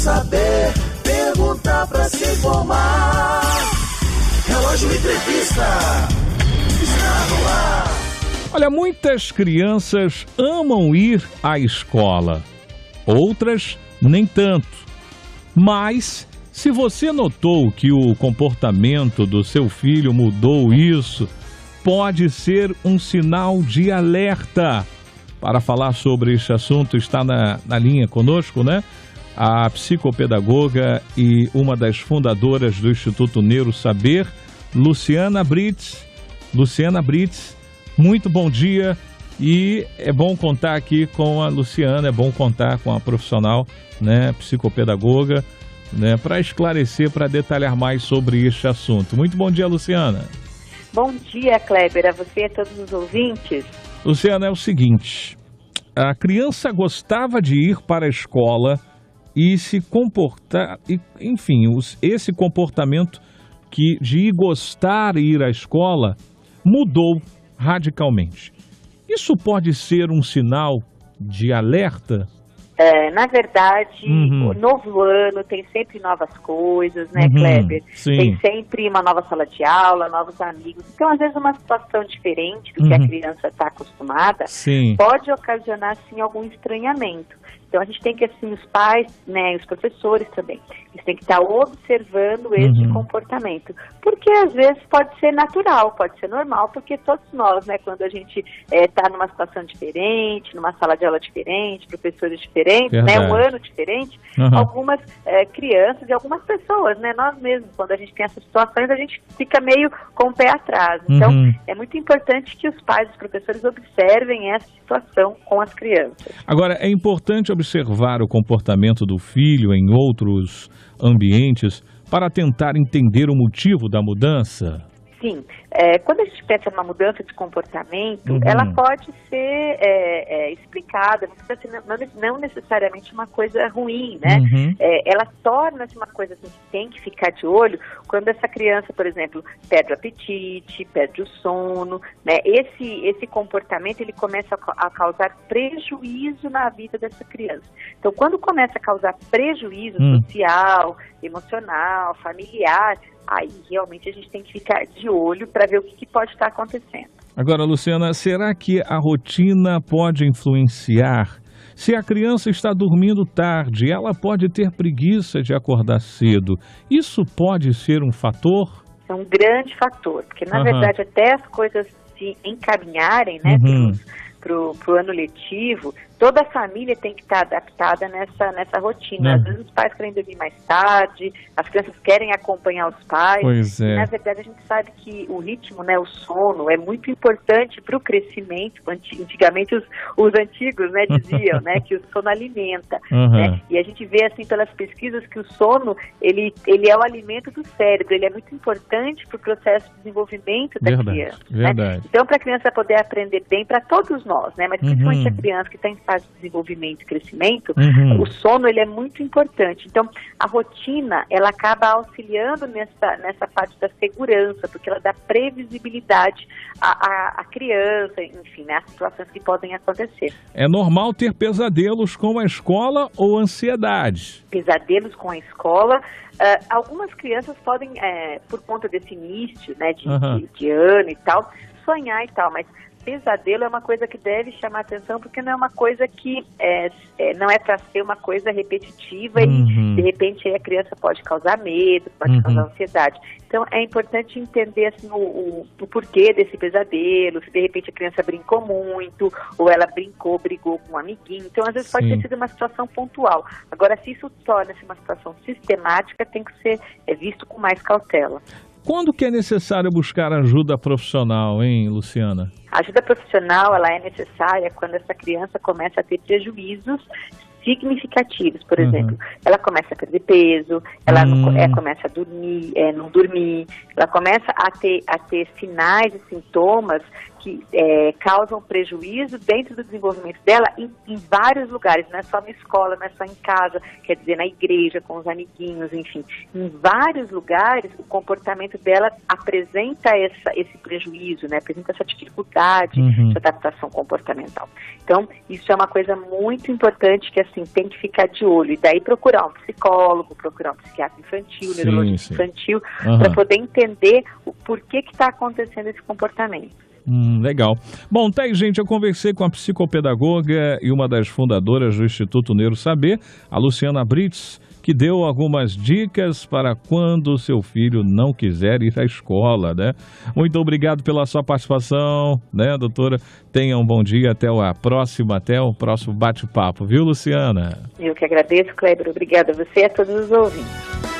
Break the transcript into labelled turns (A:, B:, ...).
A: saber, perguntar pra se informar. Relógio Entrevista está no ar.
B: Olha, muitas crianças amam ir à escola, outras nem tanto. Mas, se você notou que o comportamento do seu filho mudou isso, pode ser um sinal de alerta. Para falar sobre este assunto, está na linha conosco, né? A psicopedagoga e uma das fundadoras do Instituto Neurosaber, Luciana Brits. Luciana Brits, muito bom dia, e é bom contar aqui com a Luciana, é bom contar com a profissional, né, psicopedagoga, né, para esclarecer, para detalhar mais sobre este assunto. Muito bom dia, Luciana.
C: Bom dia, Kleber, a você e a todos os ouvintes.
B: Luciana, é o seguinte, a criança gostava de ir para a escola e se comportar, enfim, esse comportamento de gostar de ir à escola mudou radicalmente. Isso pode ser um sinal de alerta?
C: Na verdade, o novo ano tem sempre novas coisas, né, Kleber?
B: Sim.
C: Tem sempre uma nova sala de aula, novos amigos. Então, às vezes, uma situação diferente do que a criança está acostumada pode ocasionar, sim, algum estranhamento. Então, a gente tem que, assim, os pais, né, e os professores também, eles têm que estar observando esse comportamento. Porque, às vezes, pode ser natural, pode ser normal, porque todos nós, né, quando a gente está numa situação diferente, numa sala de aula diferente, professores diferentes, né, um ano diferente, algumas crianças e algumas pessoas, né, nós mesmos, quando a gente tem essas situações, a gente fica meio com o pé atrás. Então, é muito importante que os pais e os professores observem essa situação com as crianças.
B: Agora, é importante observar o comportamento do filho em outros ambientes para tentar entender o motivo da mudança?
C: Sim, quando a gente pensa numa mudança de comportamento, ela pode ser explicada, não necessariamente uma coisa ruim, né? Ela torna-se uma coisa que a gente tem que ficar de olho quando essa criança, por exemplo, perde o apetite, perde o sono, né? Esse comportamento, ele começa a causar prejuízo na vida dessa criança. Então, quando começa a causar prejuízo social, emocional, familiar, aí realmente a gente tem que ficar de olho para ver o que pode estar acontecendo.
B: Agora, Luciana, será que a rotina pode influenciar? Se a criança está dormindo tarde, ela pode ter preguiça de acordar cedo. Isso pode ser um fator?
C: É um grande fator, porque na verdade até as coisas se encaminharem, né, pro ano letivo, toda a família tem que estar adaptada nessa rotina. Às vezes os pais querem dormir mais tarde, as crianças querem acompanhar os pais.
B: Pois é.
C: Na verdade, a gente sabe que o ritmo, né, o sono, é muito importante para o crescimento. Antigamente, os antigos, né, diziam, né, que o sono alimenta. Né? E a gente vê, assim, pelas pesquisas, que o sono, ele é o alimento do cérebro. Ele é muito importante para o processo de desenvolvimento da criança. Né? Então, para a criança poder aprender bem, para todos nós, né, mas principalmente a criança que está em fase de desenvolvimento e crescimento, o sono, ele é muito importante. Então, a rotina, ela acaba auxiliando nessa parte da segurança, porque ela dá previsibilidade à criança, enfim, né, as situações que podem acontecer.
B: É normal ter pesadelos com a escola ou ansiedade?
C: Pesadelos com a escola, algumas crianças podem, por conta desse início, né, de ano e tal, sonhar e tal, mas pesadelo é uma coisa que deve chamar atenção, porque não é uma coisa que não é para ser uma coisa repetitiva e de repente a criança pode causar medo, pode causar ansiedade. Então é importante entender assim, o porquê desse pesadelo, se de repente a criança brincou muito, ou ela brigou com um amiguinho. Então às vezes pode ter sido uma situação pontual. Agora, se isso torna-se uma situação sistemática, tem que ser visto com mais cautela.
B: Quando que é necessário buscar ajuda profissional, hein, Luciana?
C: A ajuda profissional, ela é necessária quando essa criança começa a ter prejuízos significativos. Por exemplo, ela começa a perder peso, ela começa a dormir, não dormir, ela começa a ter sinais e sintomas que causam prejuízo dentro do desenvolvimento dela em vários lugares, não é só na escola, não é só em casa, quer dizer, na igreja, com os amiguinhos, enfim. Em vários lugares, o comportamento dela apresenta esse prejuízo, né? Apresenta essa dificuldade de adaptação comportamental. Então, isso é uma coisa muito importante que as assim, tem que ficar de olho. E daí procurar um psicólogo, procurar um psiquiatra infantil, neurologista infantil, para poder entender o porquê que está acontecendo esse comportamento.
B: Legal. Bom, tá aí, gente, eu conversei com a psicopedagoga e uma das fundadoras do Instituto Neuro Saber, a Luciana Brits, que deu algumas dicas para quando o seu filho não quiser ir à escola, né? Muito obrigado pela sua participação, né, doutora? Tenha um bom dia, até o próximo bate-papo, viu, Luciana?
C: Eu que agradeço, Kleber. Obrigada a você e a todos os ouvintes.